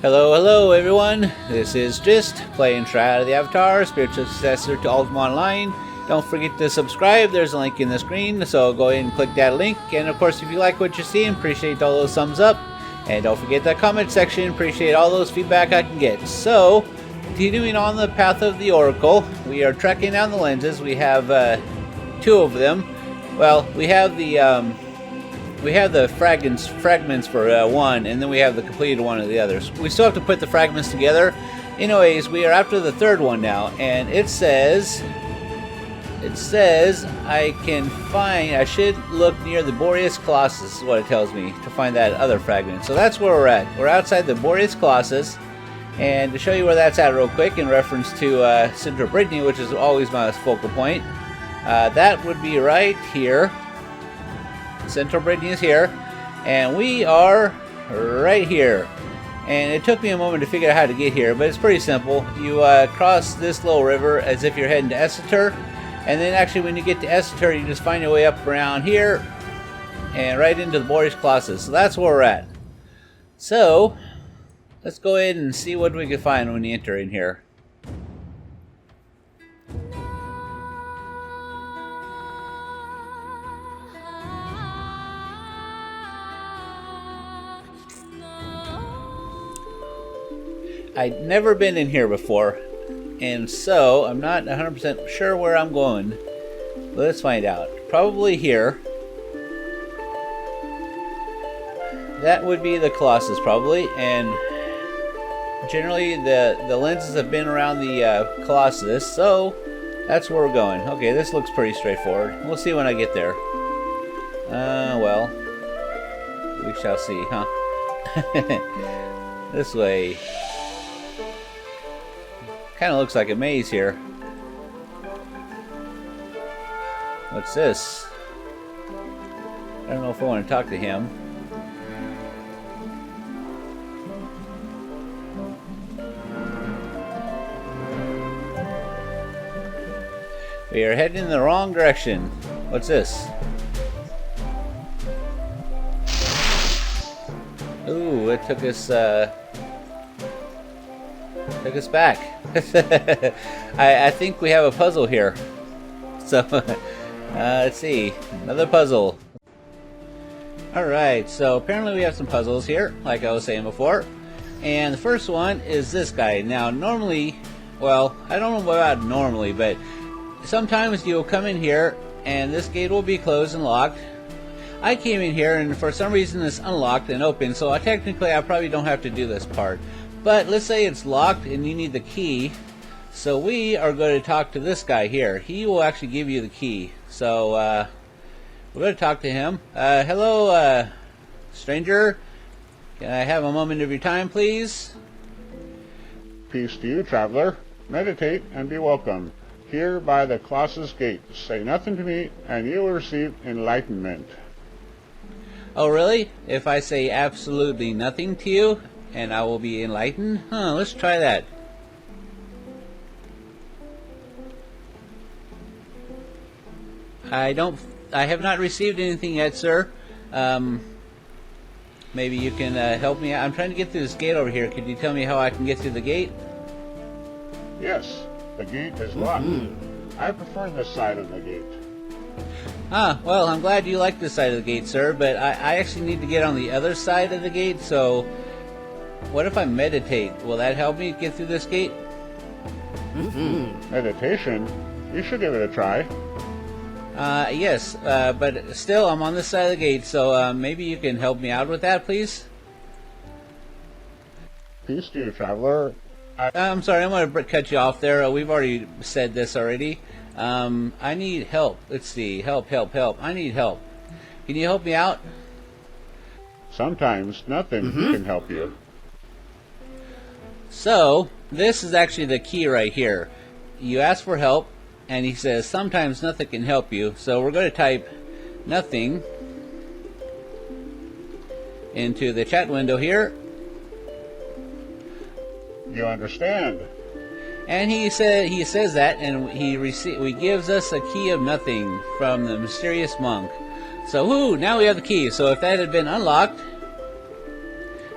Hello everyone, this is Just, playing Shroud of the Avatar, spiritual successor to Ultima Online. Don't forget to subscribe, there's a link in the screen, so go ahead and click that link. And of course, if you like what you see, appreciate all those thumbs up. And don't forget that comment section, appreciate all those feedback I can get. So, continuing on the path of the Oracle, we are tracking down the lenses. We have two of them. Well, we have the fragments for one, and then we have the completed one of the others. We still have to put the fragments together. Anyways, we are after the third one now, and it says I should look near the Boreas Colossus, is what it tells me, to find that other fragment. So that's where we're at. We're outside the Boreas Colossus, and to show you where that's at real quick, in reference to Central Brittany, which is always my focal point, that would be right here. Central Brittany is here, and we are right here. And it took me a moment to figure out how to get here, but it's pretty simple. You cross this little river as if you're heading to Esseter, and then actually when you get to Esseter, you just find your way up around here and right into the Boreas Colossus. So that's where we're at. So let's go ahead and see what we can find when you enter in here. I'd never been in here before, and so I'm not 100% sure where I'm going. Let's find out. Probably here. That would be the Colossus, probably, and generally the lenses have been around the Colossus, so that's where we're going. Okay, this looks pretty straightforward. We'll see when I get there. Well, we shall see, huh? This way. Kind of looks like a maze here. What's this? I don't know if I want to talk to him. We are heading in the wrong direction. What's this? Ooh, it took us back. I think we have a puzzle here. So, let's see. Another puzzle. Alright, so apparently we have some puzzles here, like I was saying before. And the first one is this guy. Now, normally, well, I don't know about normally, but sometimes you'll come in here and this gate will be closed and locked. I came in here and for some reason it's unlocked and open, so technically I probably don't have to do this part. But let's say it's locked and you need the key. So we are going to talk to this guy here. He will actually give you the key. So we're going to talk to him. Hello, stranger. Can I have a moment of your time, please? Peace to you, traveler. Meditate and be welcome. Here by the Colossus gate. Say nothing to me and you will receive enlightenment. Oh, really? If I say absolutely nothing to you, and I will be enlightened? Huh, let's try that. I have not received anything yet, sir. Maybe you can help me out. I'm trying to get through this gate over here. Could you tell me how I can get through the gate? Yes, the gate is locked. I prefer this side of the gate. Ah, well, I'm glad you like this side of the gate, sir, but I actually need to get on the other side of the gate, so what if I meditate? Will that help me get through this gate? Meditation? You should give it a try. Yes, but still, I'm on this side of the gate, so maybe you can help me out with that, please? Peace to you, traveler. I'm sorry, I'm going to cut you off there. We've already said this already. I need help. Let's see. Help. I need help. Can you help me out? Sometimes nothing can help you. So, this is actually the key right here. You ask for help, and he says, sometimes nothing can help you. So we're going to type nothing into the chat window here. You understand? And he says that, and he gives us a key of nothing from the mysterious monk. So, now we have the key. So if that had been unlocked,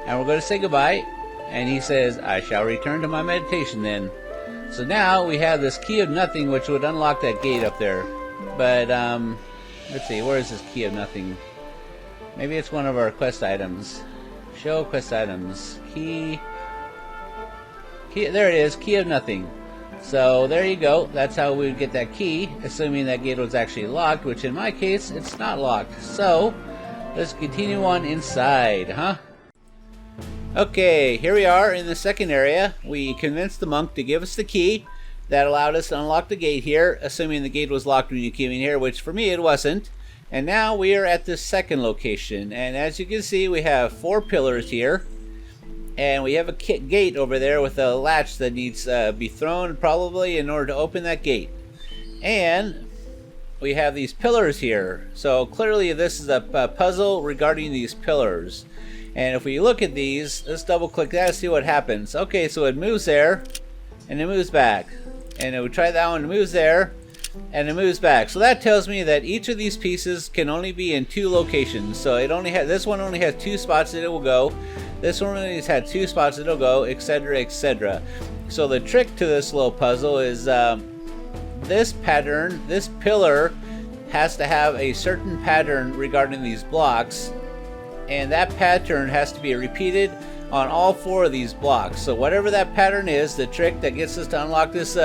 and we're going to say goodbye, And he says, I shall return to my meditation then. So now we have this key of nothing, which would unlock that gate up there. But, let's see, where is this key of nothing? Maybe it's one of our quest items. Show quest items. Key, there it is, key of nothing. So there you go, that's how we would get that key, assuming that gate was actually locked, which in my case, it's not locked. So, let's continue on inside, huh? Okay, here we are in the second area. We convinced the monk to give us the key. That allowed us to unlock the gate here, assuming the gate was locked when you came in here, which for me it wasn't. And now we are at the second location. And as you can see, we have 4 pillars here. And we have a gate over there with a latch that needs to be thrown probably in order to open that gate. And we have these pillars here. So clearly this is a puzzle regarding these pillars. And if we look at these, let's double click that and see what happens. Okay, so it moves there, and it moves back. And it would try that one, it moves there, and it moves back. So that tells me that each of these pieces can only be in 2 locations. So it only has, this one only has 2 spots that it will go. This one only has had 2 spots that it'll go, etc., etc. So the trick to this little puzzle is this pattern, this pillar has to have a certain pattern regarding these blocks. And that pattern has to be repeated on all 4 of these blocks. So whatever that pattern is, the trick that gets us to unlock this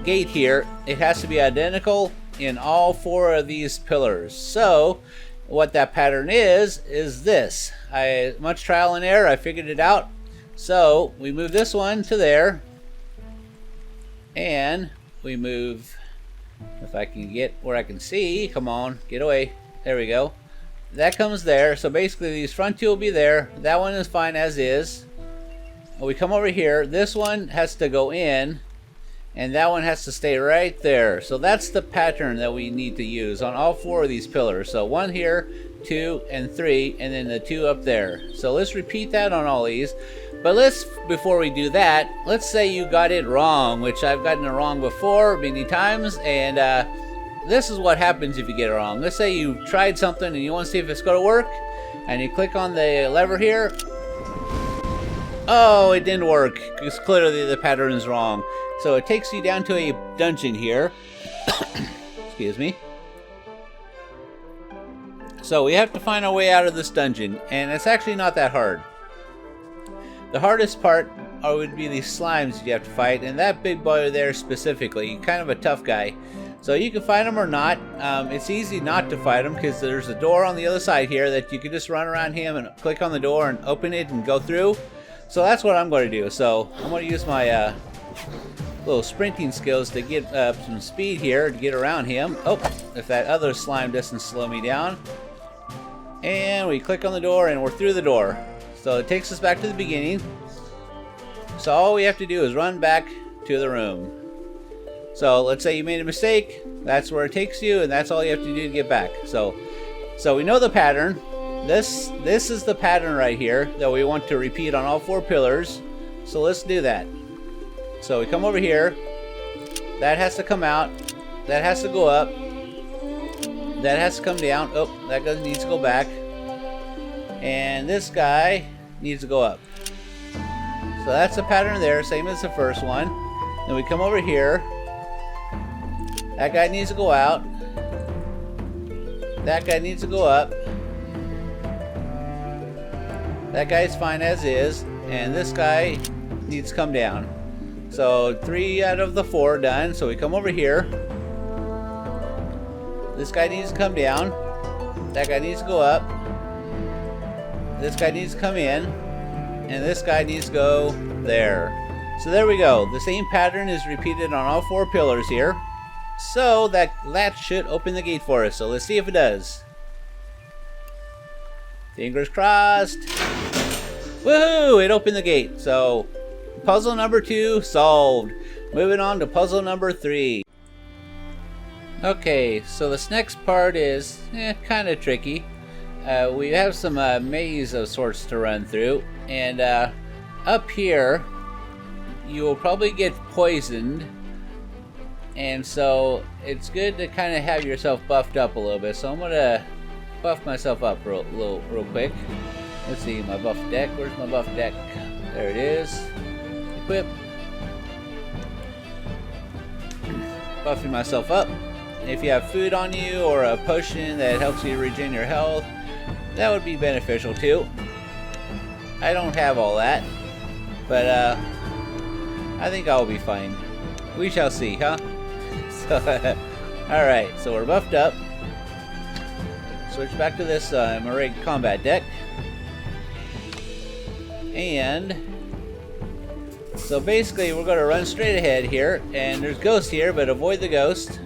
gate here, it has to be identical in all 4 of these pillars. So what that pattern is this. Much trial and error, I figured it out. So we move this one to there, and we move, if I can get where I can see, come on, get away, there we go. That comes there, so basically these front 2 will be there. That one is fine as is. We come over here, this one has to go in, and that one has to stay right there. So that's the pattern that we need to use on all 4 of these pillars. So 1 here, 2, and 3, and then the 2 up there. So let's repeat that on all these. But before we do that, let's say you got it wrong, which I've gotten it wrong before many times, and this is what happens if you get it wrong. Let's say you tried something and you want to see if it's going to work, and you click on the lever here. Oh, it didn't work, because clearly the pattern is wrong. So it takes you down to a dungeon here. Excuse me. So we have to find our way out of this dungeon, and it's actually not that hard. The hardest part would be these slimes you have to fight, and that big boy there specifically, kind of a tough guy. So you can fight him or not. It's easy not to fight him because there's a door on the other side here that you can just run around him and click on the door and open it and go through. So that's what I'm going to do. So I'm going to use my little sprinting skills to get some speed here to get around him. Oh, if that other slime doesn't slow me down. And we click on the door and we're through the door. So it takes us back to the beginning. So all we have to do is run back to the room. So let's say you made a mistake, that's where it takes you, and that's all you have to do to get back. So we know the pattern. This is the pattern right here that we want to repeat on all 4 pillars. So let's do that. So we come over here. That has to come out. That has to go up. That has to come down. Oh, that guy needs to go back. And this guy needs to go up. So that's the pattern there, same as the first one. Then we come over here. That guy needs to go out. That guy needs to go up. That guy's fine as is. And this guy needs to come down. So 3 out of the 4 done. So we come over here. This guy needs to come down. That guy needs to go up. This guy needs to come in. And this guy needs to go there. So there we go. The same pattern is repeated on all 4 pillars here. So that should open the gate for us. So let's see if it does. Fingers crossed. Woohoo! It opened the gate. So puzzle number 2 solved. Moving on to puzzle number 3. Okay, so this next part is kind of tricky. We have some maze of sorts to run through. And up here, you will probably get poisoned. And so it's good to kind of have yourself buffed up a little bit. So I'm going to buff myself up real quick. Let's see, my buff deck. Where's my buff deck? There it is. Equip. Buffing myself up. If you have food on you or a potion that helps you regen your health, that would be beneficial too. I don't have all that, but I think I'll be fine. We shall see, huh? So, alright, so we're buffed up. Switch back to this Marine combat deck. And so basically we're going to run straight ahead here, and there's ghosts here, but avoid the ghost.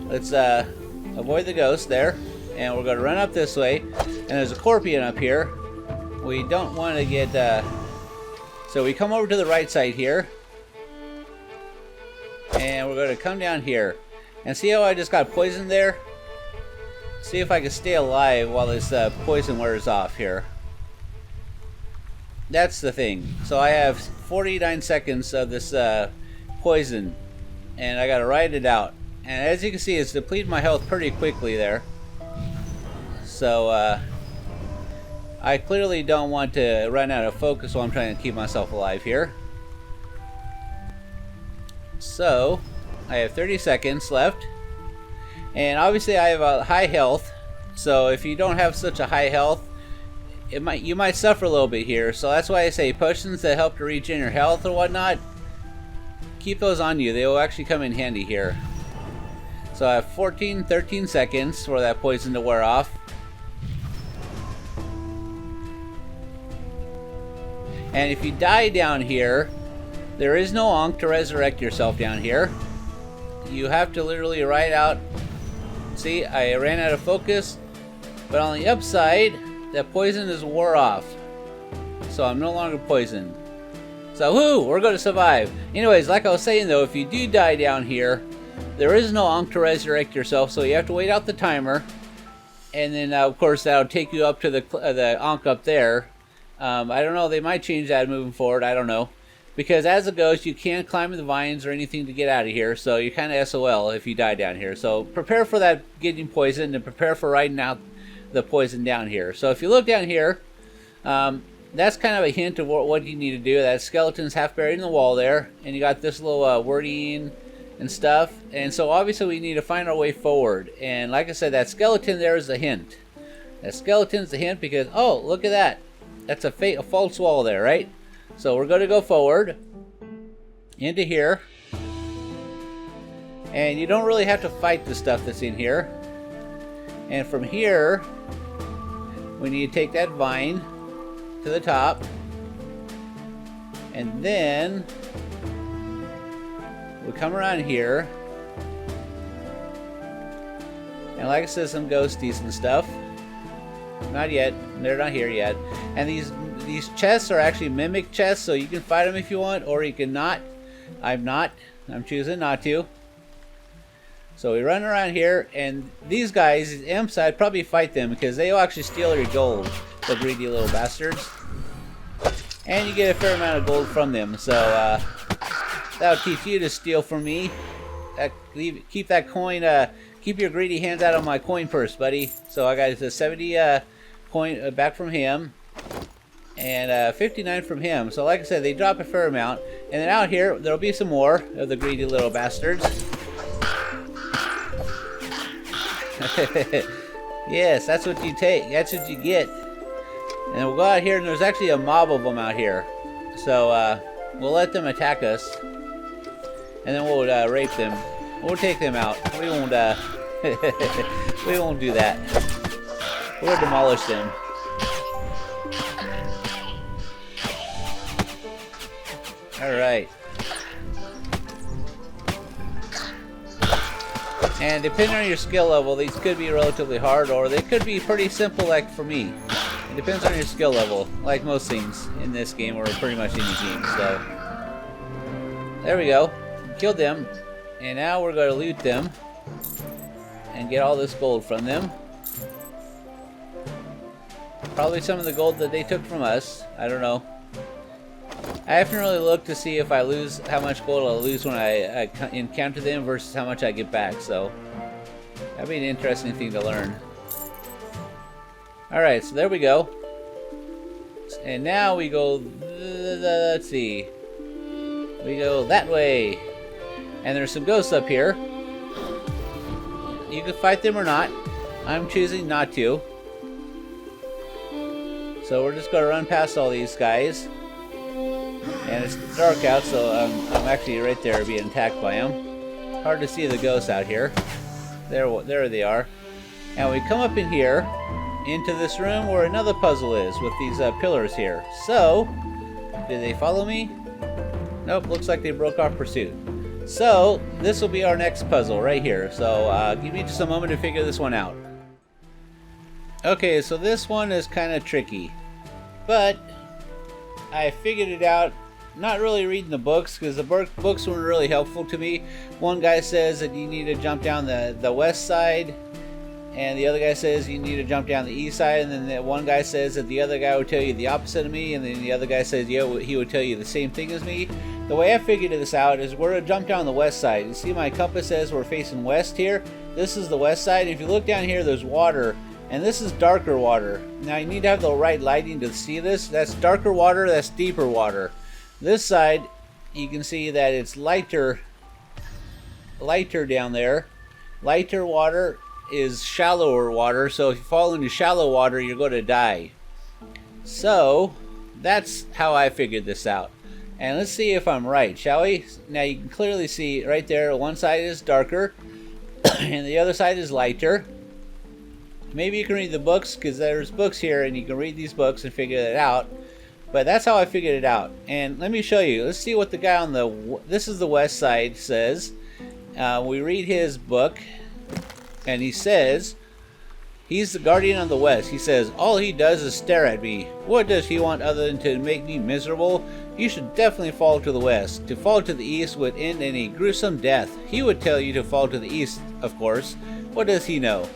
Let's avoid the ghost there, and we're going to run up this way, and there's a scorpion up here. We don't want to get so we come over to the right side here, and we're going to come down here, and see how I just got poisoned there? See if I can stay alive while this poison wears off here. That's the thing. So I have 49 seconds of this poison, and I gotta ride it out. And as you can see, it's depleted my health pretty quickly there. So I clearly don't want to run out of focus while I'm trying to keep myself alive here. So I have 30 seconds left, and obviously I have a high health. So if you don't have such a high health, you might suffer a little bit here. So that's why I say potions that help to regen your health or whatnot, keep those on you. They will actually come in handy here. So I have 13 seconds for that poison to wear off. And if you die down here, there is no Ankh to resurrect yourself down here. You have to literally ride out. See, I ran out of focus, but on the upside, that poison is wore off. So I'm no longer poisoned. So whoo, we're going to survive. Anyways, like I was saying though, if you do die down here, there is no Ankh to resurrect yourself, so you have to wait out the timer. And then of course that'll take you up to the Ankh up there. I don't know, they might change that moving forward, I don't know. Because as it goes, you can't climb the vines or anything to get out of here, so you're kind of SOL if you die down here. So prepare for that getting poisoned, and prepare for riding out the poison down here. So if you look down here, that's kind of a hint of what you need to do. That skeleton's half buried in the wall there, and you got this little wording and stuff. And so obviously we need to find our way forward. And like I said, that skeleton there is a hint. That skeleton's a hint because, oh, look at that. That's a false wall there, right? So we're going to go forward into here. And you don't really have to fight the stuff that's in here. And from here, we need to take that vine to the top. And then we come around here. And like I said, some ghosties and stuff. Not yet. They're not here yet. And these chests are actually mimic chests, so you can fight them if you want, or you can not. I'm not. I'm choosing not to. So we run around here, and these guys, these imps, I'd probably fight them because they will actually steal your gold, the greedy little bastards. And you get a fair amount of gold from them, so that'll teach you to steal from me. Keep that coin, keep your greedy hands out of my coin purse, buddy. So I got a 70 coin back from him, and 59 from him. So like I said, they drop a fair amount. And then out here, there'll be some more of the greedy little bastards. Yes, that's what you take. That's what you get. And we'll go out here, and there's actually a mob of them out here. So we'll let them attack us, and then we'll rape them. We'll take them out. We won't. We won't do that. We'll demolish them. All right. And depending on your skill level, these could be relatively hard, or they could be pretty simple, like for me. It depends on your skill level, like most things in this game, or pretty much any game. So there we go. Killed them, and now we're going to loot them and get all this gold from them. Probably some of the gold that they took from us. I don't know. I haven't really looked to see if I lose, how much gold I'll lose when I encounter them versus how much I get back, so that'd be an interesting thing to learn. Alright, so there we go. And now we go let's see. We go that way. And there's some ghosts up here. You can fight them or not. I'm choosing not to. So we're just going to run past all these guys. And it's dark out, so I'm actually right there being attacked by them. Hard to see the ghosts out here. There they are. And we come up in here, into this room where another puzzle is, with these pillars here. So, did they follow me? Nope, looks like they broke off pursuit. So, this will be our next puzzle right here. So, give me just a moment to figure this one out. Okay, so this one is kind of tricky. But, I figured it out, not really reading the books, because the books weren't really helpful to me. One guy says that you need to jump down the west side, and the other guy says you need to jump down the east side, and then one guy says that the other guy would tell you the opposite of me, and then the other guy says yeah, he would tell you the same thing as me. The way I figured this out is we're going to jump down the west side. You see my compass says we're facing west here. This is the west side. If you look down here, there's water, and this is darker water. Now you need to have the right lighting to see this. That's darker water, that's deeper water. This side, you can see that it's lighter down there. Lighter water is shallower water, so if you fall into shallow water, you're going to die. So, that's how I figured this out. And let's see if I'm right, shall we? Now you can clearly see right there, one side is darker, and the other side is lighter. Maybe you can read the books, because there's books here, and you can read these books and figure it out. But that's how I figured it out. And let me show you. Let's see what the guy on this is the west side says. We read his book, and he says, he's the guardian of the west. He says, all he does is stare at me. What does he want other than to make me miserable? You should definitely fall to the west. To fall to the east would end in a gruesome death. He would tell you to fall to the east, of course. What does he know?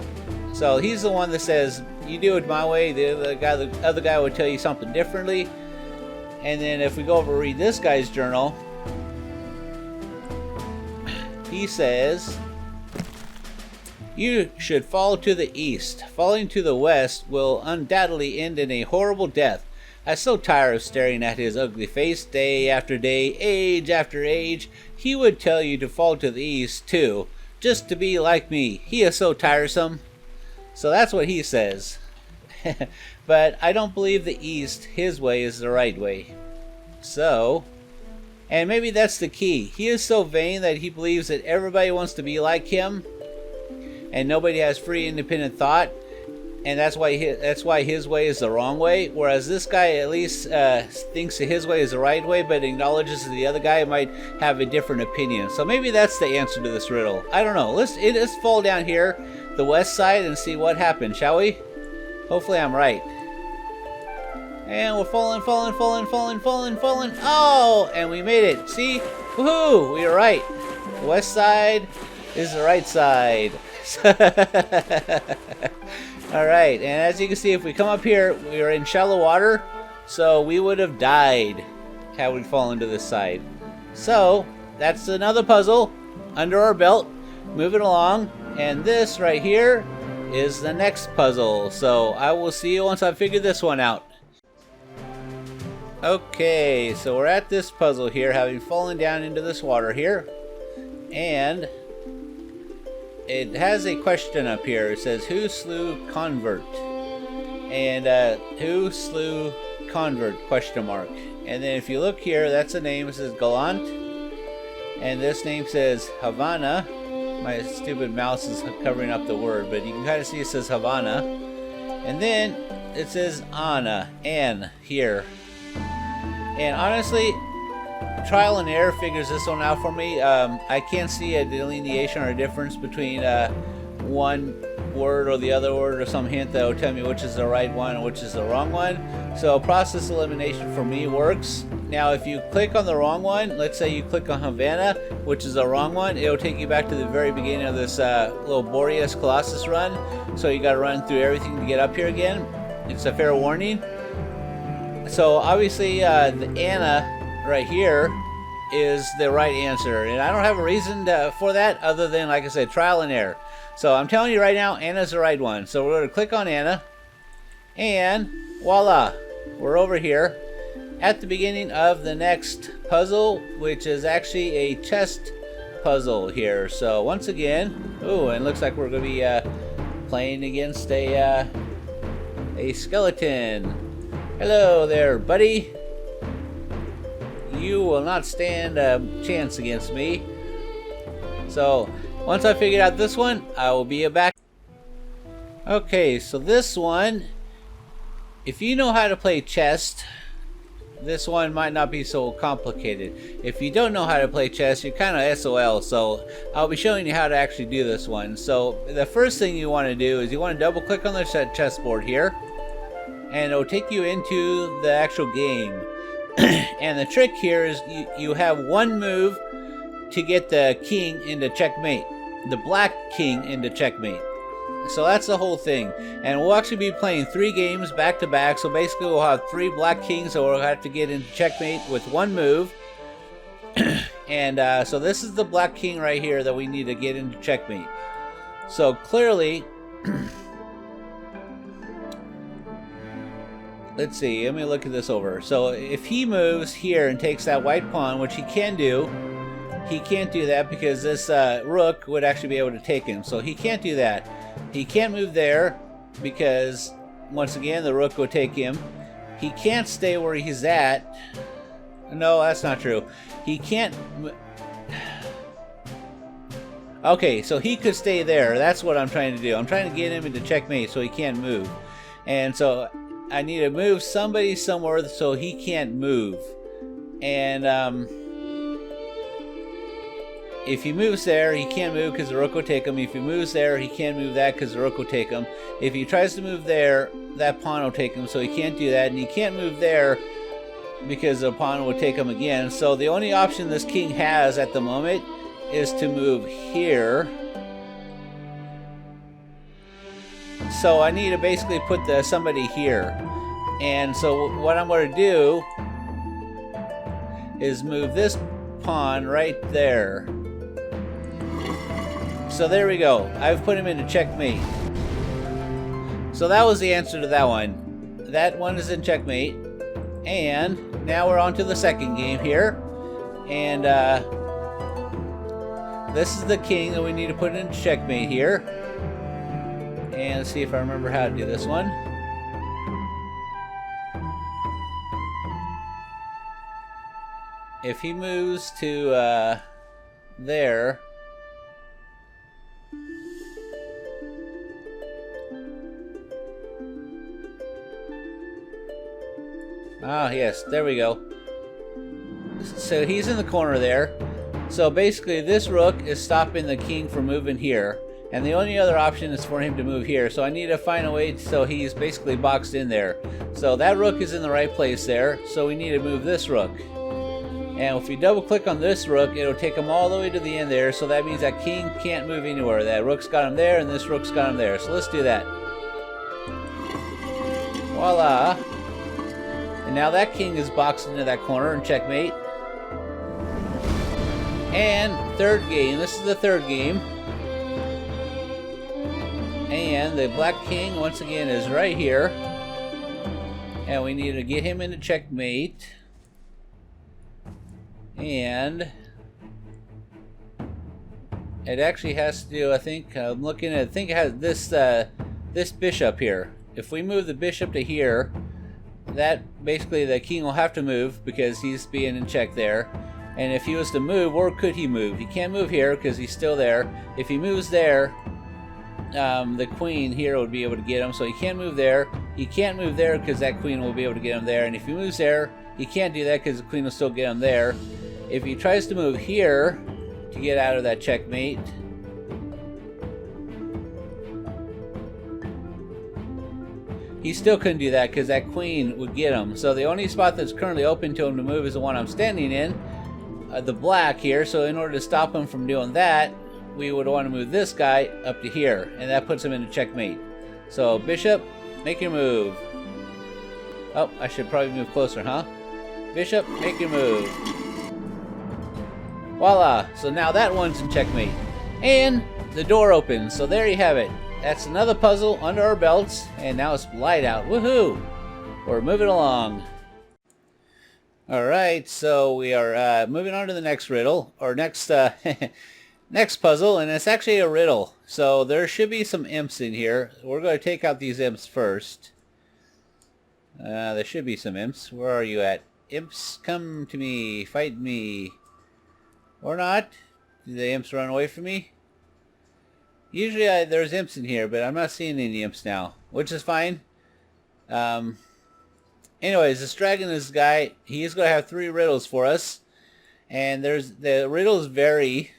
So he's the one that says, you do it my way. The other guy would tell you something differently. And then if we go over and read this guy's journal, he says, you should fall to the east. Falling to the west will undoubtedly end in a horrible death. I'm so tired of staring at his ugly face day after day, age after age. He would tell you to fall to the east too, just to be like me. He is so tiresome. So that's what he says. But I don't believe the east, his way, is the right way. So, and maybe that's the key. He is so vain that he believes that everybody wants to be like him, and nobody has free independent thought, and that's why his way is the wrong way. Whereas this guy at least thinks that his way is the right way, but acknowledges that the other guy might have a different opinion. So maybe that's the answer to this riddle. I don't know. Let's fall down here, the west side, and see what happens, shall we? Hopefully I'm right. And we're falling. Oh, and we made it. See? Woohoo! We were right. The west side is the right side. Alright, and as you can see, if we come up here, we are in shallow water, so we would have died had we fallen to this side. So, that's another puzzle under our belt, moving along, and this right here is the next puzzle. So, I will see you once I figure this one out. Okay, so we're at this puzzle here, having fallen down into this water here, and it has a question up here. It says, who slew Convert? And who slew Convert, question mark. And then if you look here, that's a name. It says Gallant, and this name says Havana. My stupid mouse is covering up the word, but you can kind of see it says Havana. And then it says Anne here. And honestly, trial and error figures this one out for me. I can't see a delineation or a difference between one word or the other word, or some hint that will tell me which is the right one and which is the wrong one. So process elimination for me works. Now if you click on the wrong one, let's say you click on Havana, which is the wrong one, it'll take you back to the very beginning of this little Boreas Colossus run. So you got to run through everything to get up here again. It's a fair warning. So obviously the Anna right here is the right answer, and I don't have a reason for that other than, like I said, trial and error. So I'm telling you right now, Anna's the right one. So we're going to click on Anna, and voila, we're over here. at the beginning of the next puzzle, which is actually a chest puzzle here. So once again, oh, and looks like we're going to be playing against a skeleton. Hello there, buddy. You will not stand a chance against me. So once I figured out this one, I will be back. Okay, so this one, if you know how to play chess, this one might not be so complicated. If you don't know how to play chess, you're kind of SOL, so I'll be showing you how to actually do this one. So the first thing you want to do is you want to double click on the chessboard here, and it'll take you into the actual game. And the trick here is you have one move to get the king into checkmate, the black king into checkmate. So that's the whole thing, and we'll actually be playing 3 games back to back. So basically we'll have 3 black kings that we'll have to get into checkmate with one move. And so this is the black king right here that we need to get into checkmate. So clearly let's see, let me look at this over. So if he moves here and takes that white pawn, which he can do, he can't do that because this rook would actually be able to take him. So he can't do that. He can't move there because, once again, the rook would take him. He can't stay where he's at. No, that's not true. He can't... Okay, so he could stay there. That's what I'm trying to do. I'm trying to get him into checkmate so he can't move. And so I need to move somebody somewhere so he can't move. And if he moves there, he can't move because the rook will take him. If he moves there, he can't move that because the rook will take him. If he tries to move there, that pawn will take him, so he can't do that. And he can't move there because the pawn will take him again. So the only option this king has at the moment is to move here. So I need to basically put somebody here. And so what I'm going to do is move this pawn right there. So there we go. I've put him into checkmate. So that was the answer to that one. That one is in checkmate. And now we're on to the second game here. And this is the king that we need to put into checkmate here. And let's see if I remember how to do this one. If he moves to there, ah, yes, there we go. So he's in the corner there. So basically this rook is stopping the king from moving here. And the only other option is for him to move here. So I need to find a way so he's basically boxed in there. So that rook is in the right place there. So we need to move this rook. And if we double click on this rook, it'll take him all the way to the end there. So that means that king can't move anywhere. That rook's got him there and this rook's got him there. So let's do that. Voila. And now that king is boxed into that corner and checkmate. And third game. This is the third game. And the black king once again is right here. And we need to get him into checkmate. And it actually has to do, I think, I'm looking at, I think it has this bishop here. If we move the bishop to here, that basically the king will have to move because he's being in check there. And if he was to move, where could he move? He can't move here because he's still there. If he moves there, the queen here would be able to get him, so he can't move there. He can't move there because that queen will be able to get him there. And if he moves there, he can't do that because the queen will still get him there. If he tries to move here to get out of that checkmate, he still couldn't do that because that queen would get him. So the only spot that's currently open to him to move is the one I'm standing in, the black here. So in order to stop him from doing that, we would want to move this guy up to here, and that puts him into checkmate. So bishop, make your move. Oh, I should probably move closer, huh? Bishop, make your move. Voila! So now that one's in checkmate. And the door opens, so there you have it. That's another puzzle under our belts, and now it's light out. Woohoo! We're moving along. Alright, so we are moving on to the next riddle, or next next puzzle, and it's actually a riddle. So there should be some imps in here. We're going to take out these imps first. There should be some imps. Where are you at? Imps, come to me, fight me. Or not? Do the imps run away from me? Usually there's imps in here, but I'm not seeing any imps now, which is fine. Anyways, this dragon, this guy, he's going to have 3 riddles for us. And the riddles vary,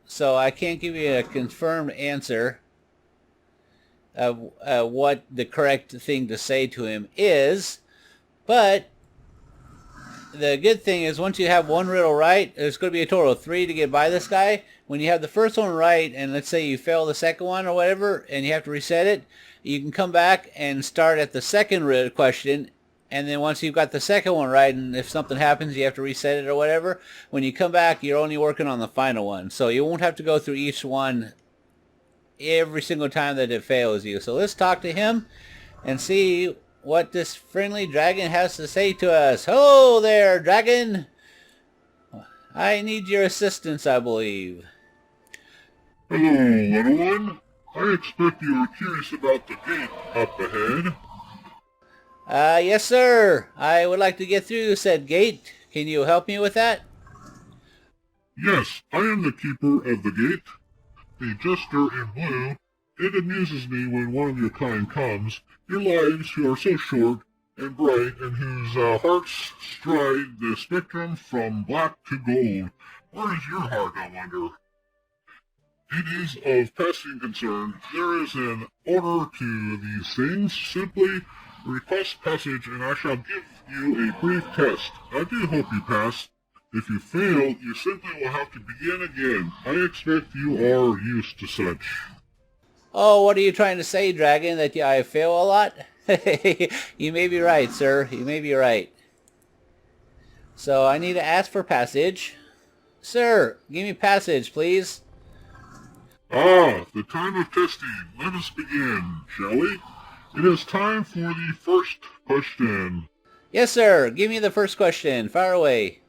so I can't give you a confirmed answer of what the correct thing to say to him is. But the good thing is once you have one riddle right, there's going to be a total of 3 to get by this guy. When you have the first one right, and let's say you fail the second one or whatever, and you have to reset it, you can come back and start at the second question. And then once you've got the second one right, and if something happens, you have to reset it or whatever, when you come back, you're only working on the final one. So you won't have to go through each one every single time that it fails you. So let's talk to him and see what this friendly dragon has to say to us. Hello there, dragon. I need your assistance, I believe. Hello, little one. I expect you are curious about the gate up ahead. Yes, sir. I would like to get through said gate. Can you help me with that? Yes, I am the keeper of the gate. The jester in blue. It amuses me when one of your kind comes, your lives who are so short and bright and whose hearts stride the spectrum from black to gold. Where is your heart, I wonder? It is of passing concern. There is an order to these things. Simply request passage and I shall give you a brief test. I do hope you pass. If you fail, you simply will have to begin again. I expect you are used to such. Oh, what are you trying to say, dragon? That I fail a lot? You may be right, sir. You may be right. So I need to ask for passage. Sir, give me passage, please. Ah, the time of testing. Let us begin, shall we? It is time for the first question. Yes, sir. Give me the first question. Fire away.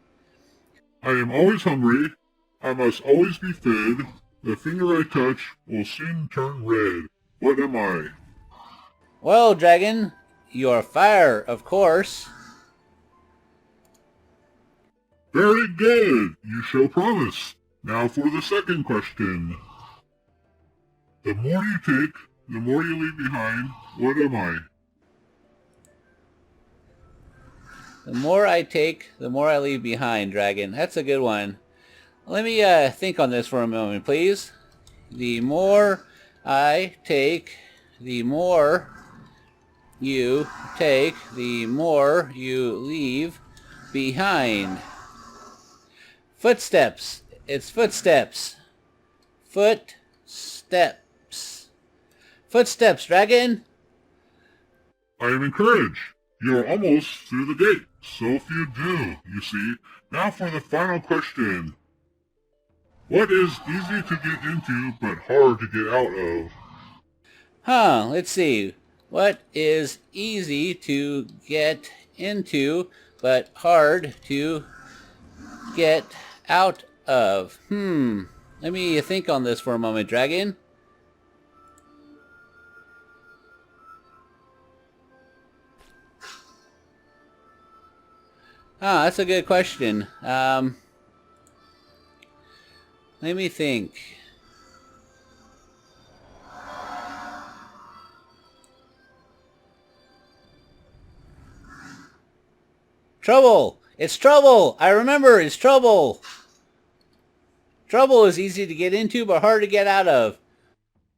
I am always hungry. I must always be fed. The finger I touch will soon turn red. What am I? Well, dragon, you are fire, of course. Very good. You show promise. Now for the second question. The more you take, the more you leave behind. What am I? The more I take, the more I leave behind, dragon. That's a good one. Let me think on this for a moment, please. The more I take, the more you take, the more you leave behind. Footsteps. It's footsteps. Footsteps. Footsteps, dragon. I am encouraged. You are almost through the gate. So few do, you see. Now for the final question. What is easy to get into but hard to get out of? Let's see. What is easy to get into but hard to get out of? Let me think on this for a moment, dragon. That's a good question. Let me think. Trouble! It's trouble! I remember, it's trouble! Trouble is easy to get into but hard to get out of.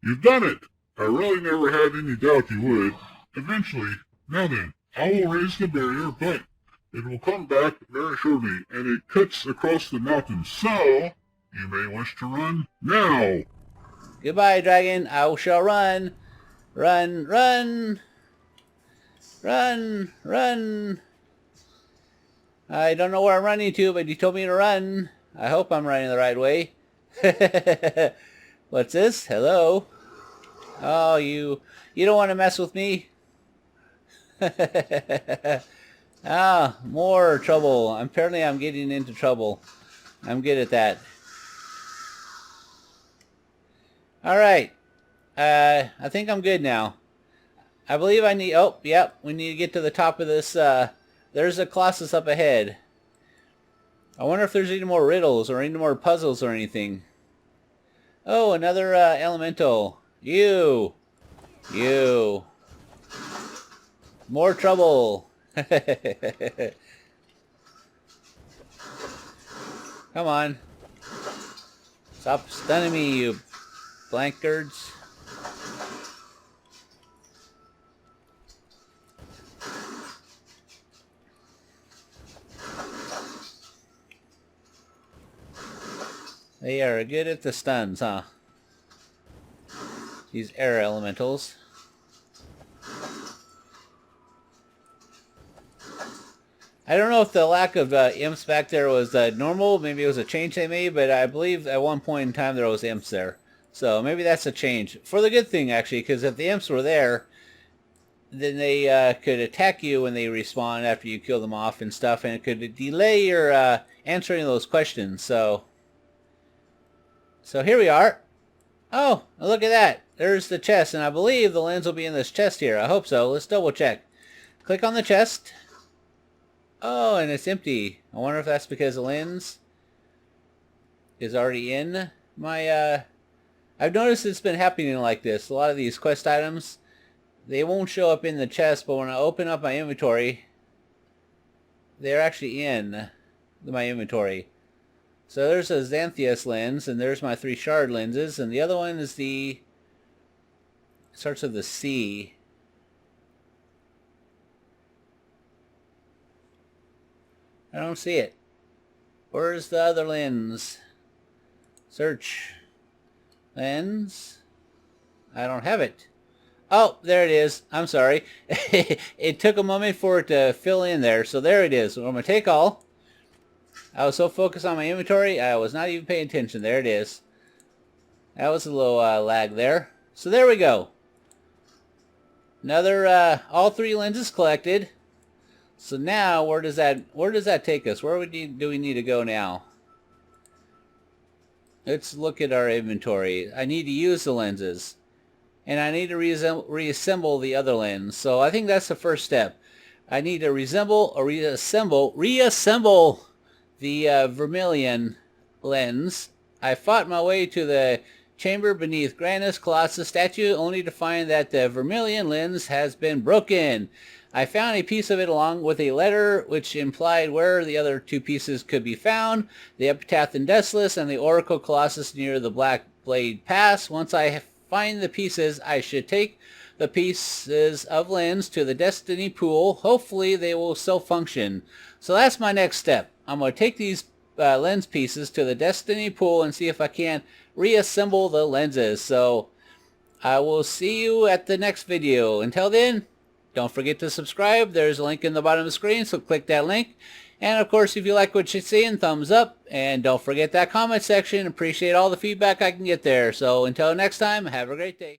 You've done it! I really never had any doubt you would. Eventually. Now then, I will raise the barrier, but it will come back very shortly, and it cuts across the mountain, so you may wish to run now. Goodbye, dragon. I shall run. Run, run. Run, run. I don't know where I'm running to, but you told me to run. I hope I'm running the right way. What's this? Hello? Oh, you don't want to mess with me? Ah, more trouble. Apparently I'm getting into trouble. I'm good at that. Alright. I think I'm good now. I believe I need... Oh, yep. We need to get to the top of this. There's a Colossus up ahead. I wonder if there's any more riddles or any more puzzles or anything. Oh, another elemental. You. You. More trouble. Come on. Stop stunning me, you blankards. They are good at the stuns, huh? These air elementals. I don't know if the lack of imps back there was normal. Maybe it was a change they made, but I believe at one point in time there was imps there. So maybe that's a change. For the good thing, actually, because if the imps were there, then they could attack you when they respawn after you kill them off and stuff, and it could delay your answering those questions. So here we are. Oh, look at that. There's the chest, and I believe the lens will be in this chest here. I hope so. Let's double check. Click on the chest. Oh, and it's empty. I wonder if that's because the lens is already in my... I've noticed it's been happening like this. A lot of these quest items, they won't show up in the chest, but when I open up my inventory, they're actually in my inventory. So there's a Xanthias lens, and there's my 3 shard lenses, and the other one is the... starts with the C. I don't see it. Where's the other lens? Search. Lens. I don't have it. Oh, there it is. I'm sorry. It took a moment for it to fill in there. So there it is. I'm going to take all. I was so focused on my inventory, I was not even paying attention. There it is. That was a little lag there. So there we go. Another, all 3 lenses collected. So now, where does that take us? Where do we need to go now? Let's look at our inventory. I need to use the lenses. And I need to reassemble the other lens. So I think that's the first step. I need to reassemble the vermilion lens. I fought my way to the chamber beneath Boreas Colossus statue only to find that the vermilion lens has been broken. I found a piece of it along with a letter which implied where the other 2 pieces could be found, the Epitaph in Desolus and the Oracle Colossus near the Black Blade Pass. Once I find the pieces, I should take the pieces of lens to the Destiny Pool. Hopefully they will still function. So that's my next step. I'm going to take these lens pieces to the Destiny Pool and see if I can reassemble the lenses. So I will see you at the next video. Until then, don't forget to subscribe. There's a link in the bottom of the screen, so click that link. And of course, if you like what you're seeing, thumbs up. And don't forget that comment section. Appreciate all the feedback I can get there. So until next time, have a great day.